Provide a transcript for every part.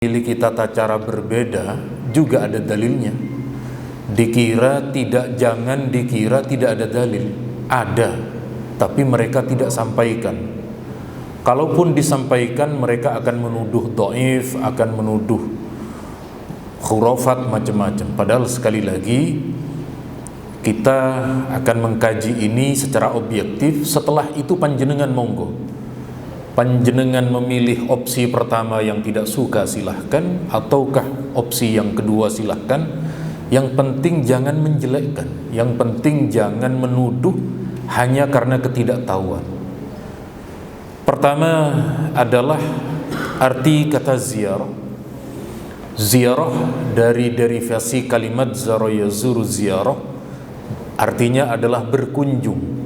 Memiliki tata cara berbeda juga ada dalilnya. Jangan dikira tidak ada dalil. Ada, tapi mereka tidak sampaikan. Kalaupun disampaikan, mereka akan menuduh dhaif, akan menuduh khurafat macam-macam. Padahal sekali lagi kita akan mengkaji ini secara objektif. Setelah itu panjenengan monggo. Panjenengan memilih opsi pertama yang tidak suka, silahkan, ataukah opsi yang kedua, silahkan. Yang penting jangan menjelekkan, yang penting jangan menuduh hanya karena ketidaktahuan. Pertama adalah arti kata ziarah. Ziarah dari derivasi kalimat zara yazuru ziarah, artinya adalah berkunjung.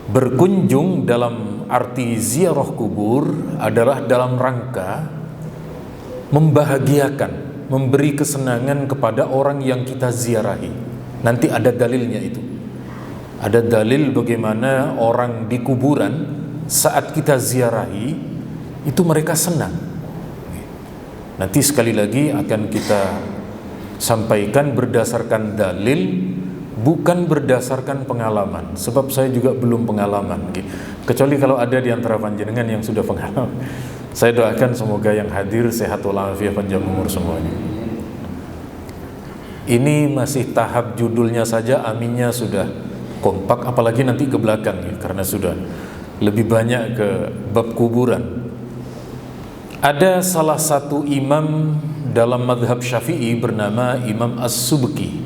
Berkunjung dalam arti ziarah kubur adalah dalam rangka membahagiakan, memberi kesenangan kepada orang yang kita ziarahi. Nanti ada dalilnya itu. Ada dalil bagaimana orang di kuburan saat kita ziarahi itu mereka senang. Nanti sekali lagi akan kita sampaikan berdasarkan dalil, bukan berdasarkan pengalaman. Sebab saya juga belum pengalaman, kecuali kalau ada di antara panjenengan yang sudah pengalaman. Saya doakan semoga yang hadir sehat walafiat, panjang umur semuanya. Ini masih tahap judulnya saja, aminnya sudah kompak, apalagi nanti ke belakang ya, karena sudah lebih banyak ke bab kuburan. Ada salah satu imam dalam madhab Syafi'i bernama Imam As-Subki.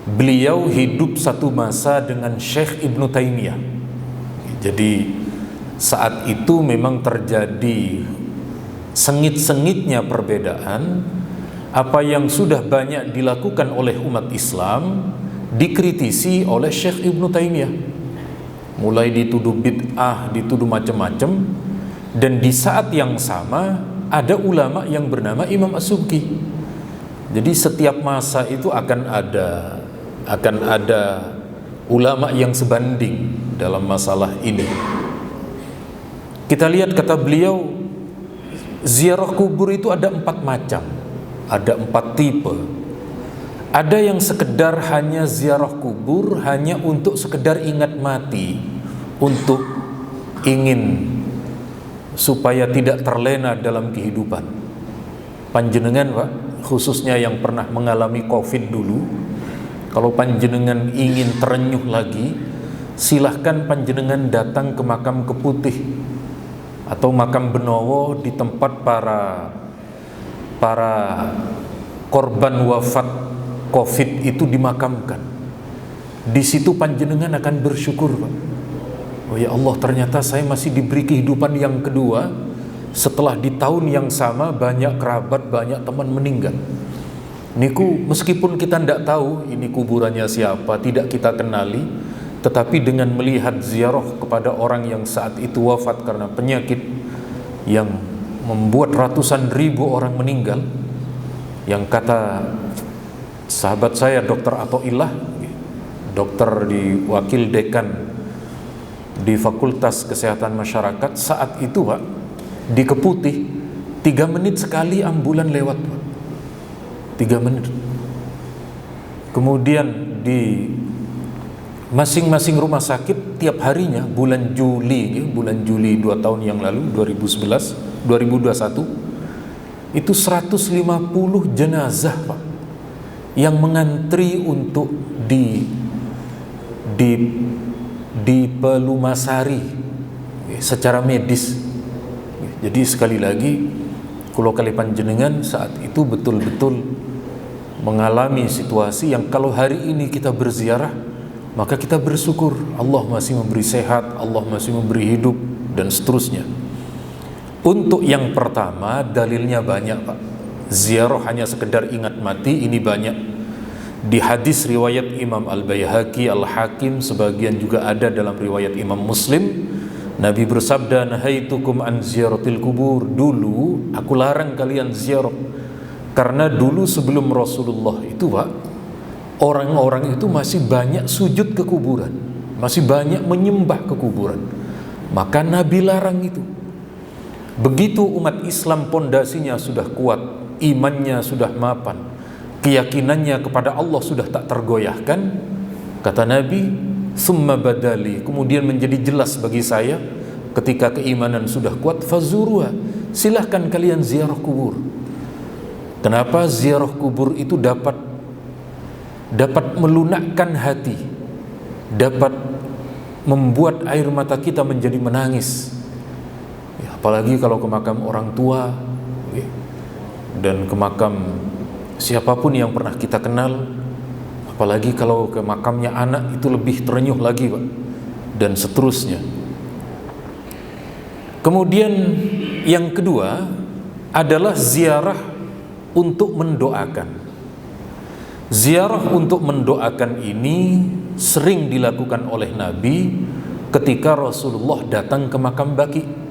Beliau hidup satu masa dengan Syekh Ibnu Taimiyah. Jadi saat itu memang terjadi sengit-sengitnya perbedaan. Apa yang sudah banyak dilakukan oleh umat Islam dikritisi oleh Syekh Ibnu Taimiyah. Mulai dituduh bid'ah, dituduh macam-macam. Dan di saat yang sama ada ulama yang bernama Imam As-Subki. Jadi setiap masa itu akan ada ulama yang sebanding dalam masalah ini. Kita lihat kata beliau, ziarah kubur itu ada 4 macam, ada 4 tipe. Ada yang sekedar hanya ziarah kubur hanya untuk sekedar ingat mati, untuk ingin supaya tidak terlena dalam kehidupan. Panjenengan Pak, khususnya yang pernah mengalami COVID dulu, kalau panjenengan ingin terenyuh lagi, silahkan panjenengan datang ke makam Keputih atau makam Benowo di tempat para korban wafat COVID itu dimakamkan. Di situ panjenengan akan bersyukur, Pak. Oh ya Allah, ternyata saya masih diberi kehidupan yang kedua setelah di tahun yang sama banyak kerabat, banyak teman meninggal. Niku meskipun kita tidak tahu ini kuburannya siapa, tidak kita kenali, tetapi dengan melihat ziarah kepada orang yang saat itu wafat karena penyakit yang membuat ratusan ribu orang meninggal, yang kata sahabat saya Dr. Athoillah, dokter di wakil dekan di Fakultas Kesehatan Masyarakat, saat itu Pak, di Keputih 3 menit sekali ambulan lewat Pak. 3 menit. Kemudian di masing-masing rumah sakit tiap harinya bulan Juli 2 tahun yang lalu 2021 itu 150 jenazah Pak yang mengantri untuk dipelumasari secara medis. Jadi sekali lagi, kalau kali panjenengan saat itu betul-betul mengalami situasi yang kalau hari ini kita berziarah, maka kita bersyukur Allah masih memberi sehat, Allah masih memberi hidup, dan seterusnya. Untuk yang pertama, dalilnya banyak Pak. Ziarah hanya sekedar ingat mati, ini banyak. Di hadis riwayat Imam Al-Baihaqi, Al-Hakim, sebagian juga ada dalam riwayat Imam Muslim, Nabi bersabda, nahaitukum an ziyaratil kubur. Dulu aku larang kalian ziarah, karena dulu sebelum Rasulullah itu Pak, orang-orang itu masih banyak sujud ke kuburan, masih banyak menyembah ke kuburan. Maka Nabi larang itu. Begitu umat Islam pondasinya sudah kuat, imannya sudah mapan, keyakinannya kepada Allah sudah tak tergoyahkan, kata Nabi, summa badali, kemudian menjadi jelas bagi saya ketika keimanan sudah kuat, fazuruha, silahkan kalian ziarah kubur. Kenapa? Ziarah kubur itu dapat melunakkan hati, dapat membuat air mata kita menjadi menangis. Apalagi kalau ke makam orang tua dan ke makam siapapun yang pernah kita kenal, apalagi kalau ke makamnya anak, itu lebih terenyuh lagi, Pak, dan seterusnya. Kemudian yang kedua adalah ziarah untuk mendoakan. Ziarah untuk mendoakan ini sering dilakukan oleh Nabi ketika Rasulullah datang ke makam Baqi.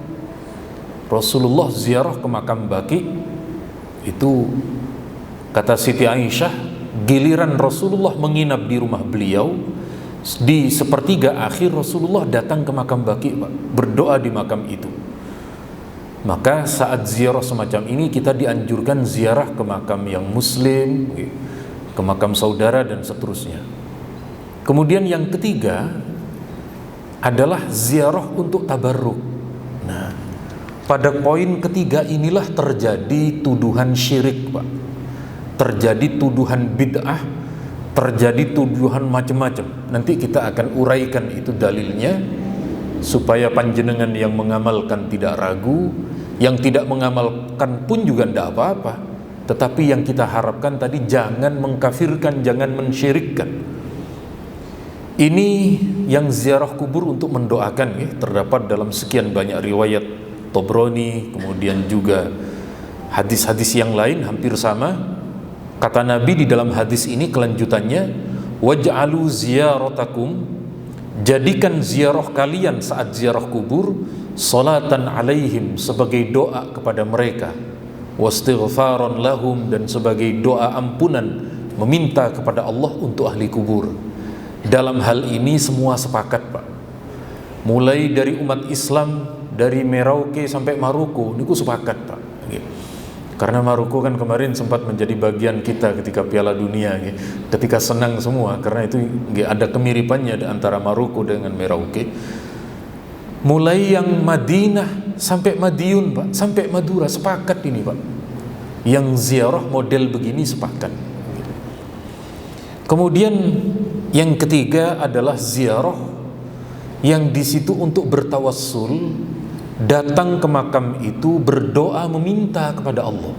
Rasulullah ziarah ke makam Baqi itu, kata Siti Aisyah, giliran Rasulullah menginap di rumah beliau, di sepertiga akhir Rasulullah datang ke makam Baqi, Pak, berdoa di makam itu. Maka saat ziarah semacam ini kita dianjurkan ziarah ke makam yang muslim, ke makam saudara dan seterusnya. Kemudian yang ketiga adalah ziarah untuk tabarruk. Nah, pada poin ketiga inilah terjadi tuduhan syirik, Pak. Terjadi tuduhan bid'ah, terjadi tuduhan macam-macam. Nanti kita akan uraikan itu dalilnya supaya panjenengan yang mengamalkan tidak ragu, yang tidak mengamalkan pun juga tidak apa-apa. Tetapi yang kita harapkan tadi, jangan mengkafirkan, jangan mensyirikkan. Ini yang ziarah kubur untuk mendoakan, ya, terdapat dalam sekian banyak riwayat Tobroni, kemudian juga hadis-hadis yang lain hampir sama. Kata Nabi di dalam hadis ini kelanjutannya, waj'alu ziyaratakum, jadikan ziarah kalian saat ziarah kubur salatan alaihim, sebagai doa kepada mereka, wastighfaran lahum, dan sebagai doa ampunan, meminta kepada Allah untuk ahli kubur. Dalam hal ini semua sepakat, Pak, mulai dari umat Islam dari Merauke sampai Maroko, niku sepakat, Pak. Karena Maroko kan kemarin sempat menjadi bagian kita ketika Piala Dunia, ketika senang semua, karena itu ada kemiripannya antara Maroko dengan Merauke. Mulai yang Madinah sampai Madiun, Pak, sampai Madura, sepakat ini, Pak. Yang ziarah model begini sepakat. Kemudian yang ketiga adalah ziarah yang di situ untuk bertawassul, datang ke makam itu berdoa meminta kepada Allah.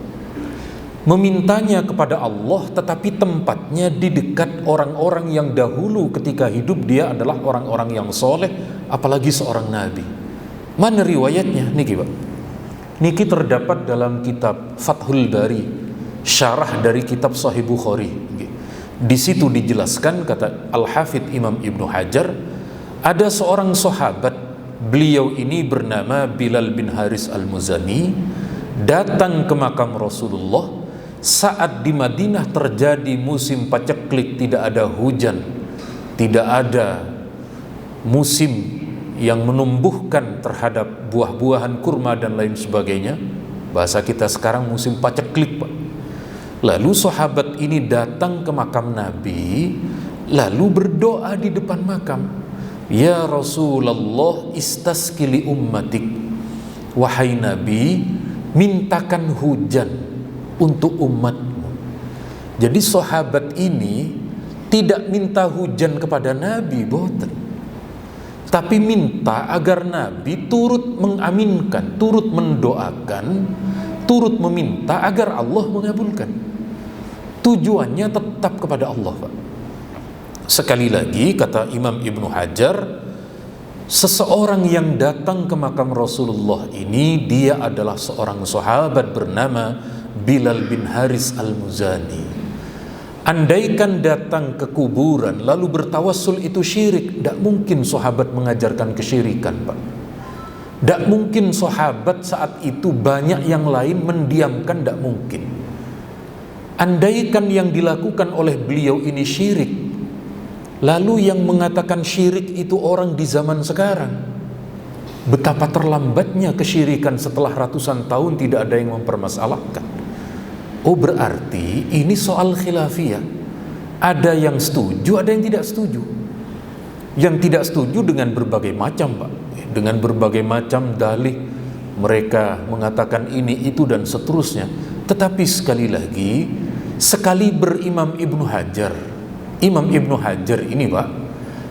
Memintanya kepada Allah, tetapi tempatnya di dekat orang-orang yang dahulu ketika hidup dia adalah orang-orang yang soleh, apalagi seorang nabi. Mana riwayatnya? Niki, Pak. Niki terdapat dalam kitab Fathul Bari, syarah dari kitab Sahih Bukhari. Di situ dijelaskan, kata Al-Hafidh Imam Ibnu Hajar, ada seorang sahabat, beliau ini bernama Bilal bin Haris Al-Muzani, datang ke makam Rasulullah saat di Madinah terjadi musim paceklik, tidak ada hujan, tidak ada musim yang menumbuhkan terhadap buah-buahan kurma dan lain sebagainya. Bahasa kita sekarang musim paceklik, Pak. Lalu sahabat ini datang ke makam Nabi, lalu berdoa di depan makam, ya Rasulullah, istasqi li ummatik, wahai Nabi, mintakan hujan untuk umatmu. Jadi sahabat ini tidak minta hujan kepada Nabi, boten, tapi minta agar Nabi turut mengaminkan, turut mendoakan, turut meminta agar Allah mengabulkan. Tujuannya tetap kepada Allah, Pak. Sekali lagi kata Imam Ibnu Hajar, seseorang yang datang ke makam Rasulullah ini, dia adalah seorang sahabat bernama Bilal bin Haris Al-Muzani. Andaikan datang ke kuburan lalu bertawassul itu syirik, tidak mungkin sahabat mengajarkan kesyirikan, Pak. Tidak mungkin sahabat saat itu banyak yang lain mendiamkan, tidak mungkin. Andaikan yang dilakukan oleh beliau ini syirik, lalu yang mengatakan syirik itu orang di zaman sekarang, Betapa terlambatnya kesyirikan setelah ratusan tahun tidak ada yang mempermasalahkan. Oh, berarti ini soal khilafiyah. Ada yang setuju, ada yang tidak setuju. Yang tidak setuju dengan berbagai macam, Pak. Dengan berbagai macam dalih, mereka mengatakan ini, itu, dan seterusnya. Tetapi sekali lagi, sekali berimam Ibnu Hajar. Imam Ibnu Hajar ini, Pak,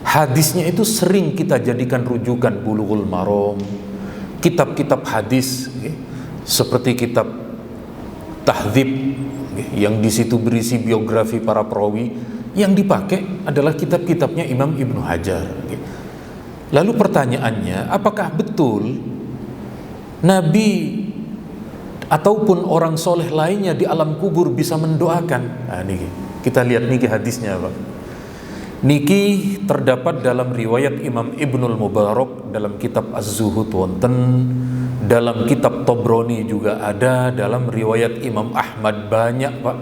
hadisnya itu sering kita jadikan rujukan Bulughul Maram, kitab-kitab hadis, seperti kitab Tahdzib, yang di situ berisi biografi para perawi. Yang dipakai adalah kitab-kitabnya Imam Ibnu Hajar. Lalu pertanyaannya, apakah betul Nabi ataupun orang soleh lainnya di alam kubur bisa mendoakan? Nah, niki kita lihat niki hadisnya, Pak. Niki terdapat dalam riwayat Imam Ibnul Mubarak dalam kitab Az-Zuhud wonten, dalam kitab Tobroni juga ada, dalam riwayat Imam Ahmad banyak, Pak.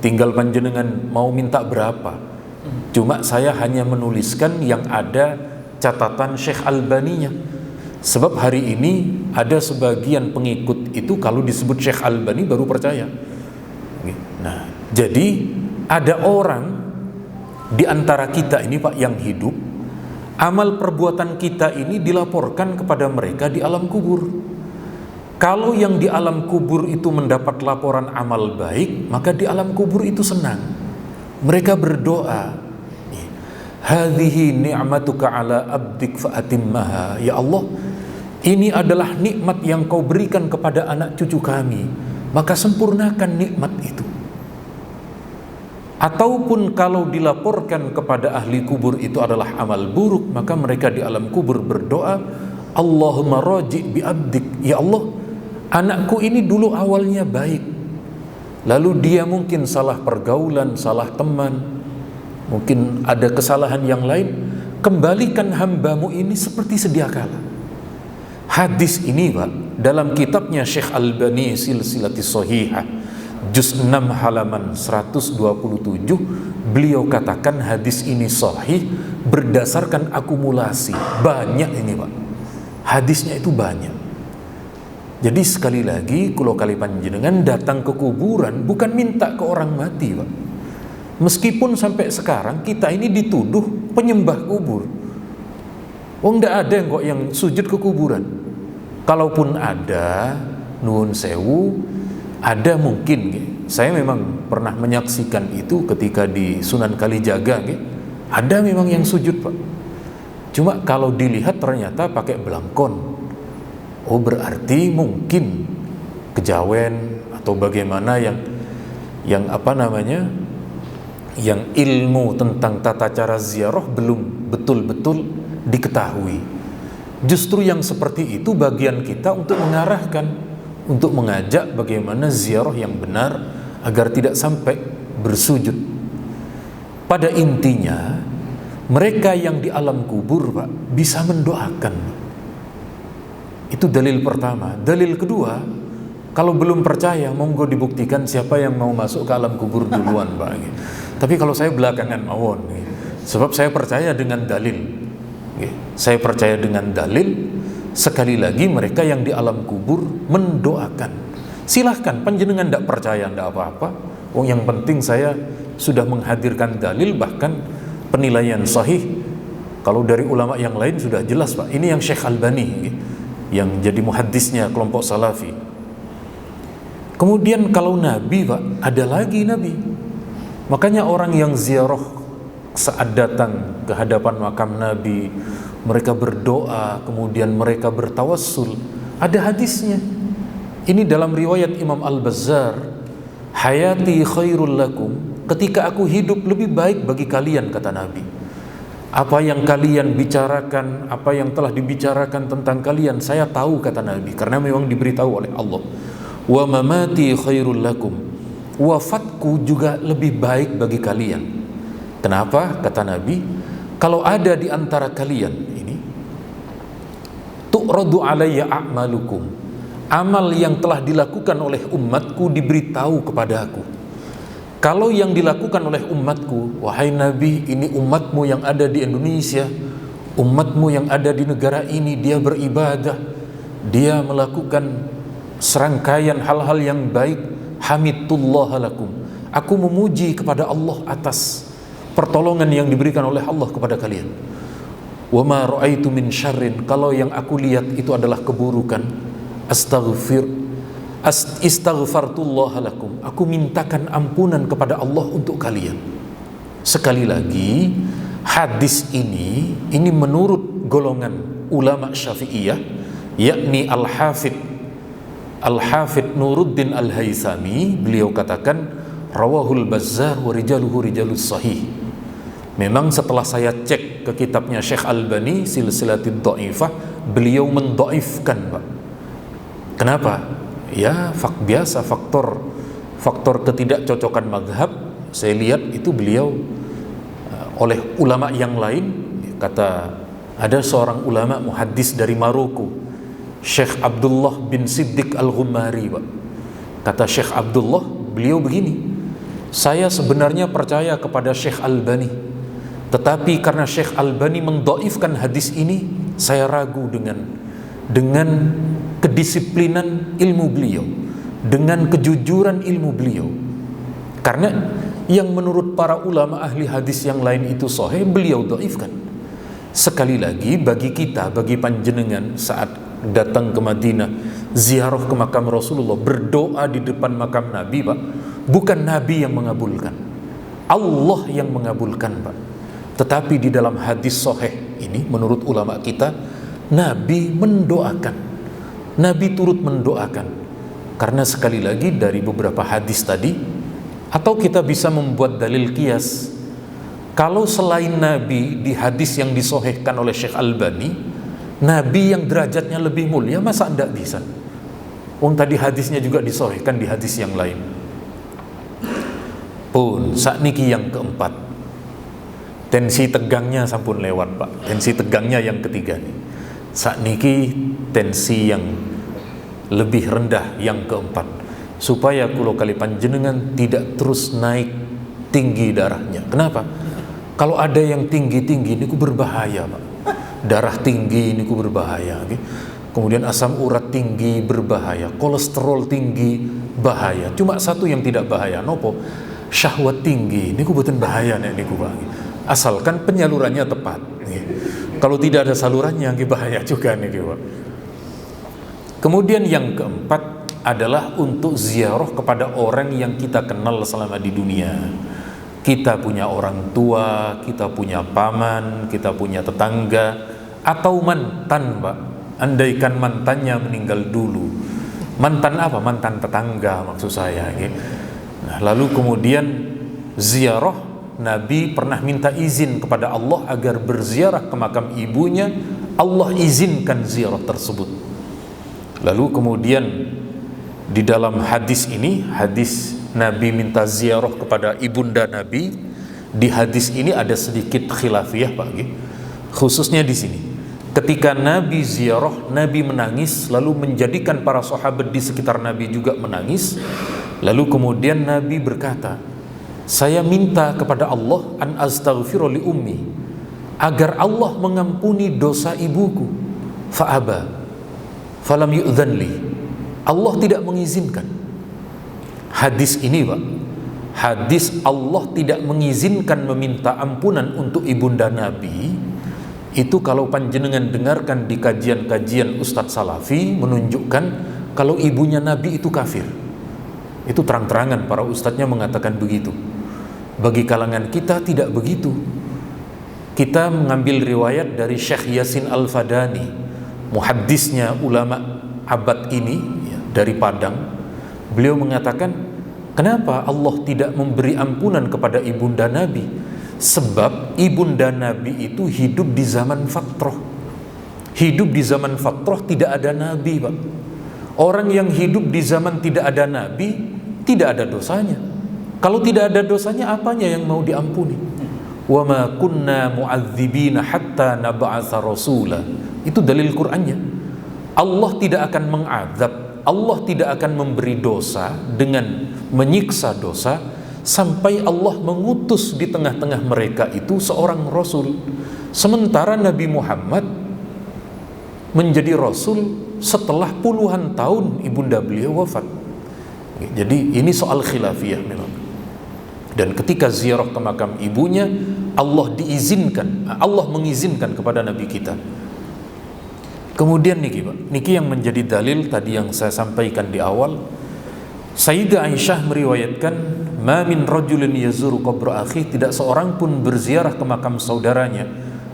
Tinggal panjenengan mau minta berapa. Cuma saya hanya menuliskan yang ada catatan Syekh Albaninya. Sebab hari ini ada sebagian pengikut itu kalau disebut Syekh Albani baru percaya. Nah, jadi ada orang di antara kita ini, Pak, yang hidup, amal perbuatan kita ini dilaporkan kepada mereka di alam kubur. Kalau yang di alam kubur itu mendapat laporan amal baik, maka di alam kubur itu senang. Mereka berdoa, hadhihi ni'matuka ala abdik fa'atimmaha. Ya Allah, ini adalah nikmat yang kau berikan kepada anak cucu kami, maka sempurnakan nikmat itu. Ataupun kalau dilaporkan kepada ahli kubur itu adalah amal buruk, maka mereka di alam kubur berdoa, Allahumma raji' bi abdik. Ya Allah, anakku ini dulu awalnya baik, lalu dia mungkin salah pergaulan, salah teman, mungkin ada kesalahan yang lain, kembalikan hambamu ini seperti sedia kala. Hadis ini, Pak, dalam kitabnya Syekh Albani Silsilatis Shahihah juz 6 halaman 127, beliau katakan hadis ini sahih berdasarkan akumulasi. Banyak ini, Pak, hadisnya itu banyak. Jadi sekali lagi, kalau kali panjenengan datang ke kuburan bukan minta ke orang mati, Pak. Meskipun sampai sekarang kita ini dituduh penyembah kubur. Oh, enggak ada yang kok yang sujud ke kuburan. Kalaupun ada, nuwun sewu, ada mungkin. Saya memang pernah menyaksikan itu ketika di Sunan Kalijaga. Ada memang yang sujud, Pak. Cuma kalau dilihat ternyata pakai belangkon. Oh, berarti mungkin kejawen atau bagaimana yang apa namanya, yang ilmu tentang tata cara ziarah belum betul-betul diketahui. Justru yang seperti itu bagian kita untuk mengarahkan, untuk mengajak bagaimana ziarah yang benar agar tidak sampai bersujud. Pada intinya, mereka yang di alam kubur, Pak, bisa mendoakan. Itu dalil pertama. Dalil kedua, kalau belum percaya, monggo dibuktikan siapa yang mau masuk ke alam kubur duluan, Pak. Tapi kalau saya belakangan mawon, sebab saya percaya dengan dalil. Saya percaya dengan dalil. Sekali lagi, mereka yang di alam kubur mendoakan. Silahkan, panjenengan tidak percaya, tidak apa-apa. Oh, yang penting saya sudah menghadirkan dalil, bahkan penilaian sahih. Kalau dari ulama yang lain sudah jelas, Pak. Ini yang Syekh Albani, yang jadi muhaddisnya kelompok salafi. Kemudian kalau Nabi, Pak, ada lagi Nabi. Makanya orang yang ziarah saat datang ke hadapan makam Nabi, mereka berdoa, kemudian mereka bertawassul. Ada hadisnya. Ini dalam riwayat Imam Al-Bazzar, hayati khairul lakum, ketika aku hidup lebih baik bagi kalian, kata Nabi. Apa yang kalian bicarakan, apa yang telah dibicarakan tentang kalian, saya tahu, kata Nabi, karena memang diberitahu oleh Allah. Wa mamati khairul lakum, wafatku juga lebih baik bagi kalian. Kenapa? Kata Nabi, kalau ada di antara kalian ini tu'radu alayya a'malukum, amal yang telah dilakukan oleh umatku diberitahu kepada aku. Kalau yang dilakukan oleh umatku, wahai Nabi, ini umatmu yang ada di Indonesia, umatmu yang ada di negara ini, dia beribadah, dia melakukan serangkaian hal-hal yang baik. Hamidullah lakum, aku memuji kepada Allah atas pertolongan yang diberikan oleh Allah kepada kalian. Wa ma ra'aitu min syarrin, kalau yang aku lihat itu adalah keburukan, istaghfartullah lakum, aku mintakan ampunan kepada Allah untuk kalian. Sekali lagi, hadis ini menurut golongan ulama Syafi'iyah, yakni Al-Hafidh Nuruddin Al-Haythami, beliau katakan rawahul Bazzar wa rijaluhu rijalus sahih. Memang setelah saya cek ke kitabnya Syekh Albani Silsilatid Dha'ifah, beliau mendhaifkan, Pak. Kenapa? Ya, biasa faktor ketidakcocokan mazhab. Saya lihat itu beliau oleh ulama yang lain, kata ada seorang ulama muhaddis dari Maroko, Syekh Abdullah bin Siddiq Al-Ghumari, Pak. Kata Syekh Abdullah, beliau begini, saya sebenarnya percaya kepada Syekh Albani, tetapi karena Syekh Albani mendhaifkan hadis ini, saya ragu dengan kedisiplinan ilmu beliau, dengan kejujuran ilmu beliau. Karena yang menurut para ulama ahli hadis yang lain itu sahih, beliau dhaifkan. Sekali lagi, bagi kita, bagi panjenengan saat datang ke Madinah, ziarah ke makam Rasulullah, berdoa di depan makam Nabi, Pak, bukan Nabi yang mengabulkan, Allah yang mengabulkan, Pak. Tetapi di dalam hadis sahih ini menurut ulama kita, Nabi mendoakan, Nabi turut mendoakan. Karena sekali lagi dari beberapa hadis tadi, atau kita bisa membuat dalil qiyas, kalau selain Nabi di hadis yang disahihkan oleh Syekh Albani, Nabi yang derajatnya lebih mulia, masa enggak bisa? Tadi hadisnya juga disahihkan di hadis yang lain. Pun sakniki yang keempat, tensi tegangnya sampun lewat, Pak. Tensi tegangnya yang ketiga nih. Sakniki tensi yang lebih rendah yang keempat, supaya kulo kali panjenengan tidak terus naik tinggi darahnya. Kenapa? Kalau ada yang tinggi-tinggi ini berbahaya, Pak. Darah tinggi ini berbahaya, okay? Kemudian asam urat tinggi berbahaya, kolesterol tinggi bahaya. Cuma satu yang tidak bahaya, nopo? Syahwat tinggi ini bukan bahaya nek niku, Pak. Asalkan penyalurannya tepat. Kalau tidak ada salurannya, bahaya juga nih, Pak. Kemudian yang keempat adalah untuk ziarah kepada orang yang kita kenal selama di dunia. Kita punya orang tua, kita punya paman, kita punya tetangga, atau mantan, Pak. Andaikan mantannya meninggal dulu, mantan apa? Mantan tetangga maksud saya. Nah, lalu kemudian ziarah, Nabi pernah minta izin kepada Allah agar berziarah ke makam ibunya. Allah izinkan ziarah tersebut. Lalu kemudian di dalam hadis ini, hadis Nabi minta ziarah kepada ibunda Nabi, di hadis ini ada sedikit khilafiyah, Pak. Khususnya di sini, ketika Nabi ziarah, Nabi menangis, lalu menjadikan para sahabat di sekitar Nabi juga menangis. Lalu kemudian Nabi berkata, saya minta kepada Allah an astaghfira li ummi, agar Allah mengampuni dosa ibuku. Fa'aba falam yu'dhan li, Allah tidak mengizinkan. Hadis ini, Pak, hadis Allah tidak mengizinkan meminta ampunan untuk ibunda Nabi, itu kalau panjenengan dengarkan di kajian-kajian Ustadz Salafi, menunjukkan kalau ibunya Nabi itu kafir. Itu terang-terangan para ustadznya mengatakan begitu. Bagi kalangan kita tidak begitu. Kita mengambil riwayat dari Syekh Yasin Al-Fadani, muhaddisnya ulama abad ini, ya, dari Padang. Beliau mengatakan, kenapa Allah tidak memberi ampunan kepada ibunda Nabi? Sebab ibunda Nabi itu hidup di zaman fatrah. Hidup di zaman fatrah, tidak ada Nabi, Pak. Orang yang hidup di zaman tidak ada Nabi, tidak ada dosanya. Kalau tidak ada dosanya, apanya yang mau diampuni? Wa ma kunna mu'adzibina hatta nab'atsa rasula. Itu dalil Qur'annya. Allah tidak akan mengazab, Allah tidak akan memberi dosa dengan menyiksa dosa sampai Allah mengutus di tengah-tengah mereka itu seorang Rasul, Sementara Nabi Muhammad menjadi Rasul setelah puluhan tahun ibunda beliau wafat. Jadi ini soal khilafiyah memang. Dan ketika ziarah ke makam ibunya, Allah mengizinkan kepada Nabi kita. Kemudian niki yang menjadi dalil tadi yang saya sampaikan di awal. Sayyidah Aisyah meriwayatkan, "Ma min rajulin yazuru qabra akhi", tidak seorang pun berziarah ke makam saudaranya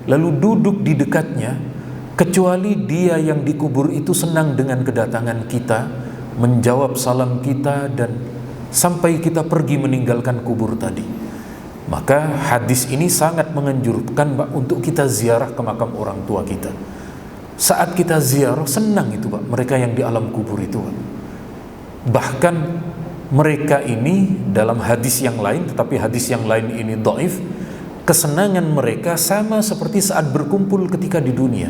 lalu duduk di dekatnya kecuali dia yang dikubur itu senang dengan kedatangan kita, menjawab salam kita, dan sampai kita pergi meninggalkan kubur tadi. Maka hadis ini sangat menganjurkan Pak untuk kita ziarah ke makam orang tua kita. Saat kita ziarah senang itu Pak, mereka yang di alam kubur itu Pak. Bahkan mereka ini dalam hadis yang lain, tetapi hadis yang lain ini dhaif, kesenangan mereka sama seperti saat berkumpul ketika di dunia.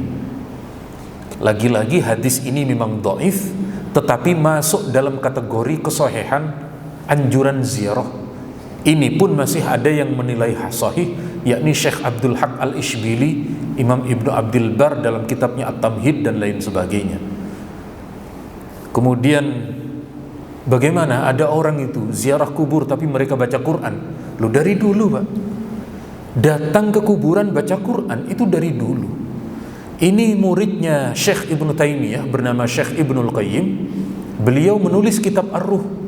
Lagi-lagi hadis ini memang dhaif, tetapi masuk dalam kategori kesahihan anjuran ziarah. Ini pun masih ada yang menilai sahih, yakni Syekh Abdul Haq Al-Ishbili, Imam Ibnu Abdul Bar dalam kitabnya At-Tamhid dan lain sebagainya. Kemudian bagaimana ada orang itu ziarah kubur tapi mereka baca Quran? Lu dari dulu Pak, datang ke kuburan baca Quran itu dari dulu. Ini muridnya Syekh Ibnu Taimiyah bernama Syekh Ibnul Qayyim. Beliau menulis kitab Ar-Ruh.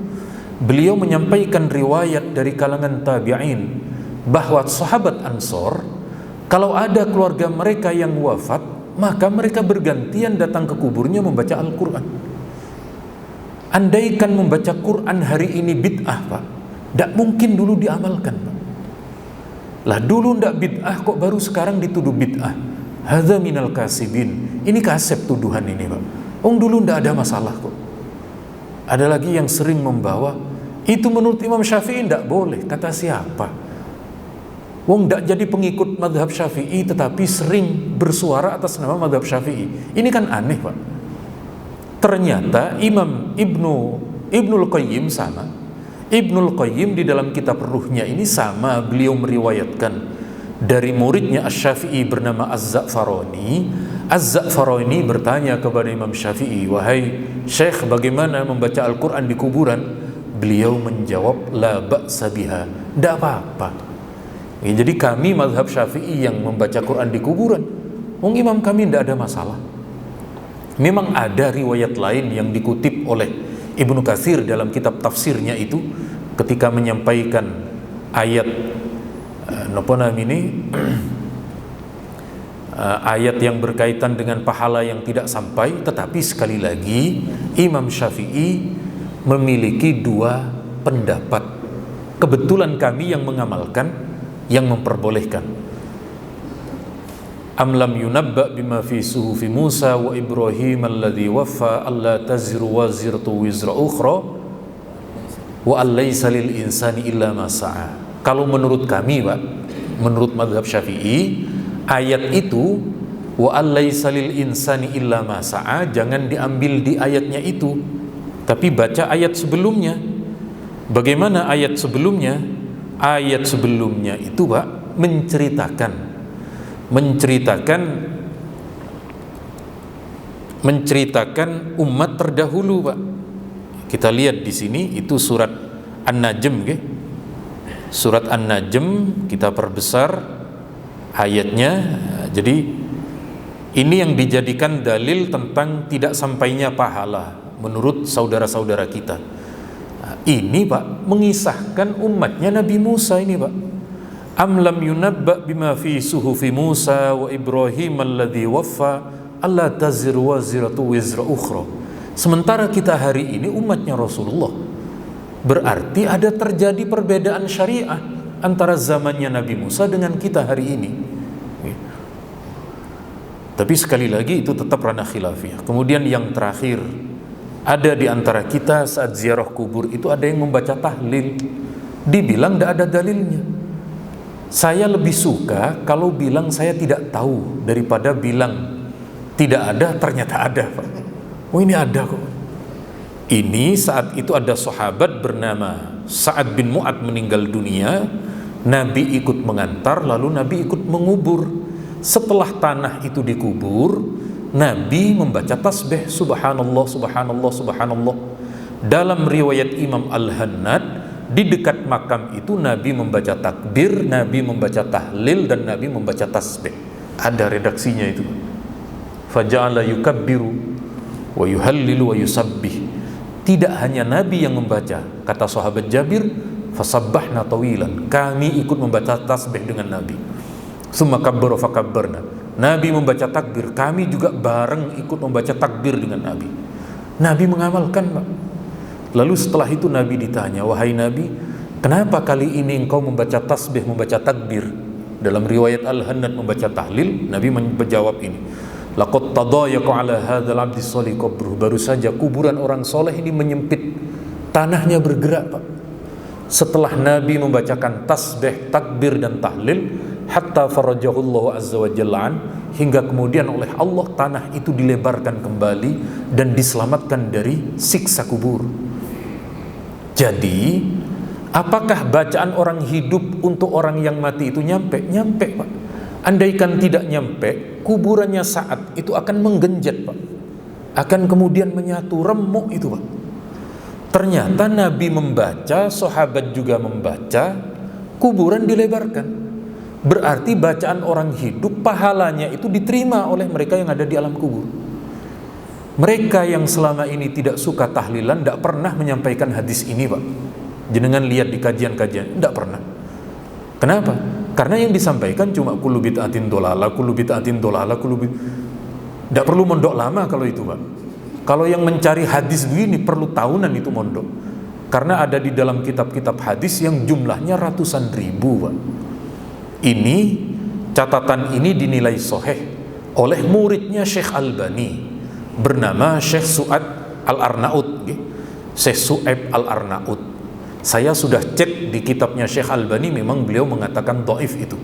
Beliau menyampaikan riwayat dari kalangan tabi'in bahwa sahabat Ansor, kalau ada keluarga mereka yang wafat, maka mereka bergantian datang ke kuburnya membaca Al-Quran. Andaikan membaca Quran hari ini bid'ah Pak, tidak mungkin dulu diamalkan Pak. Lah dulu tidak bid'ah, kok baru sekarang dituduh bid'ah? Hadza minal kasibin. Ini kasep tuduhan ini Pak. Dulu tidak ada masalah kok. Ada lagi yang sering membawa, itu menurut Imam Syafi'i tidak boleh. Kata siapa? Tidak jadi pengikut madhab Syafi'i tetapi sering bersuara atas nama madhab Syafi'i. Ini kan aneh Pak. Ternyata Imam Ibnul Qayyim sama. Ibnul Qayyim di dalam kitab Ruhnya ini sama, beliau meriwayatkan dari muridnya Asy-Syafi'i bernama Az-Za'farani. Az-Za'farani bertanya kepada Imam Syafi'i, "Wahai Syekh, bagaimana membaca Al-Quran di kuburan?" Beliau menjawab, "La ba'sa biha", tidak apa-apa. Jadi kami mazhab Syafi'i yang membaca Quran di kuburan, imam kami tidak ada masalah. Memang ada riwayat lain yang dikutip oleh Ibnu Katsir dalam kitab tafsirnya itu ketika menyampaikan ayat ayat yang berkaitan dengan pahala yang tidak sampai. Tetapi sekali lagi Imam Syafi'i memiliki dua pendapat. Kebetulan kami yang mengamalkan, yang memperbolehkan. Am lam yunabba bima fi suhufi Musa wa Ibrahim alladhi waffa alla taziru waziratu wizra ukhra wa allaysa lil insani illa ma sa'a. Kalau menurut kami Pak, menurut mazhab Syafi'i, ayat itu wa allaysa lil insani illa ma sa'a jangan diambil di ayatnya itu, tapi baca ayat sebelumnya. Bagaimana ayat sebelumnya? Ayat sebelumnya itu Pak menceritakan umat terdahulu Pak. Kita lihat di sini itu surat An-Najm, okay? Surat An-Najm kita perbesar ayatnya. Jadi ini yang dijadikan dalil tentang tidak sampainya pahala menurut saudara-saudara kita. Ini Pak mengisahkan umatnya Nabi Musa ini Pak. Am lam yunabba bima fi suhufi Musa wa Ibrahim alladhi waffa alla taziru waziratu wizra ukhra. Sementara kita hari ini umatnya Rasulullah. Berarti ada terjadi perbedaan syariah antara zamannya Nabi Musa dengan kita hari ini. Tapi sekali lagi itu tetap ranah khilafiyah. Kemudian yang terakhir, ada di antara kita saat ziarah kubur itu ada yang membaca tahlil. Dibilang tidak ada dalilnya. Saya lebih suka kalau bilang saya tidak tahu daripada bilang tidak ada ternyata ada Pak. Ini ada kok. Ini saat itu ada sahabat bernama Sa'ad bin Mu'ad meninggal dunia. Nabi ikut mengantar, lalu Nabi ikut mengubur. setelah tanah itu dikubur, Nabi membaca tasbih, subhanallah, subhanallah, subhanallah. Dalam riwayat Imam Al-Hannad, di dekat makam itu Nabi membaca takbir, Nabi membaca tahlil, dan Nabi membaca tasbih. Ada redaksinya itu. Faja'ala yukabbiru wa yuhallilu wa yusabbih. Tidak hanya Nabi yang membaca, kata sahabat Jabir, fasabbahna tawilan, kami ikut membaca tasbih dengan Nabi. Summa kabbara fakabbarna, Nabi membaca takbir, kami juga bareng ikut membaca takbir dengan Nabi. Nabi mengamalkan, Pak. Lalu setelah itu Nabi ditanya, wahai Nabi, kenapa kali ini engkau membaca tasbih, membaca takbir? Dalam riwayat Al-Hannad membaca tahlil, Nabi menjawab ini, laqad tadayaqa ala hadzal abdi shalih qabruh, baru saja kuburan orang soleh ini menyempit, tanahnya bergerak, Pak. Setelah Nabi membacakan tasbih, takbir, dan tahlil, hatta farajahullahu azza wa jalla, hingga kemudian oleh Allah tanah itu dilebarkan kembali dan diselamatkan dari siksa kubur. Jadi, apakah bacaan orang hidup untuk orang yang mati itu nyampe? Nyampe, Pak. Andaikan tidak nyampe, kuburannya saat itu akan menggenjat, Pak. Akan kemudian menyatu, remuk itu, Pak. Ternyata Nabi membaca, sahabat juga membaca, kuburan dilebarkan. Berarti bacaan orang hidup, pahalanya itu diterima oleh mereka yang ada di alam kubur. Mereka yang selama ini tidak suka tahlilan, tidak pernah menyampaikan hadis ini, Pak. Jenengan lihat di kajian-kajian, tidak pernah. Kenapa? Karena yang disampaikan cuma kullu bid'atin dolalah, kullu bid'atin dolalah, tidak perlu mondok lama kalau itu, Pak. Kalau yang mencari hadis begini perlu tahunan itu mondok. Karena ada di dalam kitab-kitab hadis yang jumlahnya ratusan ribu, Pak. Ini, catatan ini dinilai sahih oleh muridnya Syekh Albani, bernama Syekh Su'ad Al-Arnaud, Syekh Su'aib Al-Arnaud. Saya sudah cek di kitabnya Syekh Albani, memang beliau mengatakan dhaif itu.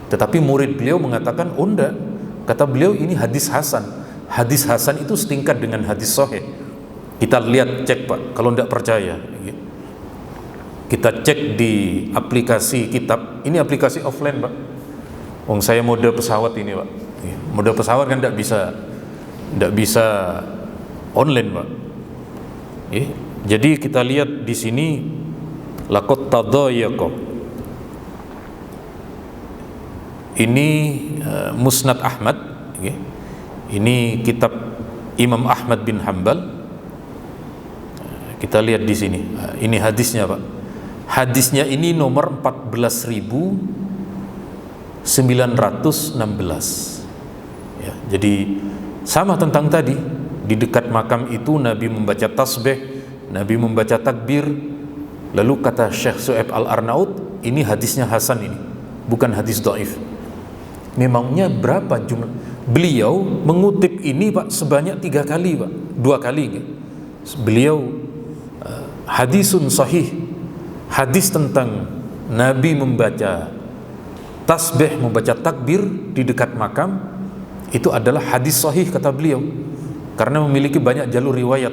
Tetapi murid beliau mengatakan, oh enggak, kata beliau ini hadis hasan. Hadis hasan itu setingkat dengan hadis sahih. Kita lihat, cek, Pak, kalau enggak percaya. Kita cek di aplikasi kitab. Ini aplikasi offline, Pak. Saya mode pesawat ini, Pak. Mode pesawat kan enggak bisa online, Pak. Jadi kita lihat di sini, laqad tadayaqa. Ini Musnad Ahmad. Ini kitab Imam Ahmad bin Hanbal. Kita lihat di sini. Ini hadisnya, Pak. Hadisnya ini nomor 14.916. Ya, jadi sama tentang tadi. Di dekat makam itu Nabi membaca tasbih, Nabi membaca takbir. Lalu kata Syekh Su'aib Al-Arnaud, ini hadisnya hasan, ini bukan hadis dhaif. Memangnya berapa jumlah? Beliau mengutip ini, Pak, sebanyak 3 kali, Pak. 2 kali. Beliau hadisun sahih, hadis tentang Nabi membaca tasbih, membaca takbir di dekat makam, itu adalah hadis sahih kata beliau, karena memiliki banyak jalur riwayat.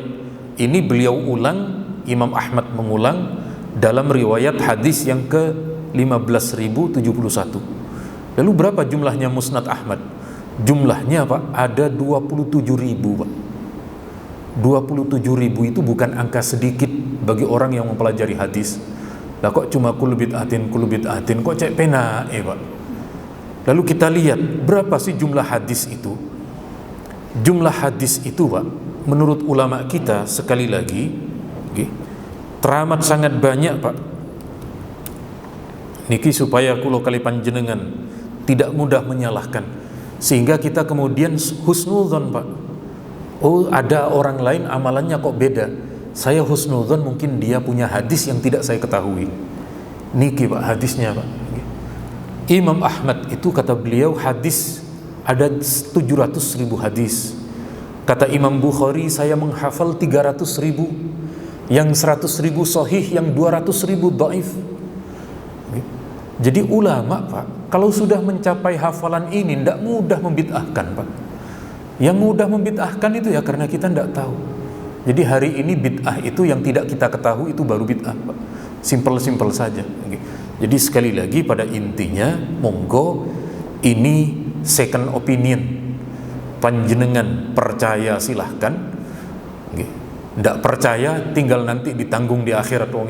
Ini beliau ulang, Imam Ahmad mengulang dalam riwayat hadis yang ke 15.071. Lalu berapa jumlahnya Musnad Ahmad? Jumlahnya, Pak, ada 27.000, Pak. 27.000 itu bukan angka sedikit bagi orang yang mempelajari hadis. Lah kok cuma kullu bid'atin, kok cek pena, Pak. Lalu kita lihat berapa sih jumlah hadis itu? Jumlah hadis itu, Pak, menurut ulama kita, sekali lagi, teramat sangat banyak, Pak. Niki supaya kulo kali panjenengan tidak mudah menyalahkan, sehingga kita kemudian husnudzon, Pak. Oh, ada orang lain amalannya kok beda. Saya husnudzon mungkin dia punya hadis yang tidak saya ketahui. Niki, Pak, hadisnya, Pak. Imam Ahmad itu kata beliau hadis ada 700.000 hadis. Kata Imam Bukhari, saya menghafal 300.000, yang 100.000 sahih, yang 200.000 dhaif. Jadi ulama, Pak, kalau sudah mencapai hafalan ini tidak mudah membid'ahkan, Pak. Yang mudah membid'ahkan itu ya karena kita tidak tahu. Jadi hari ini bid'ah itu yang tidak kita ketahui itu baru bid'ah, Pak. Simpel-simpel saja. Jadi sekali lagi pada intinya, monggo ini second opinion. Panjenengan percaya silahkan, ndak percaya tinggal nanti ditanggung di akhirat.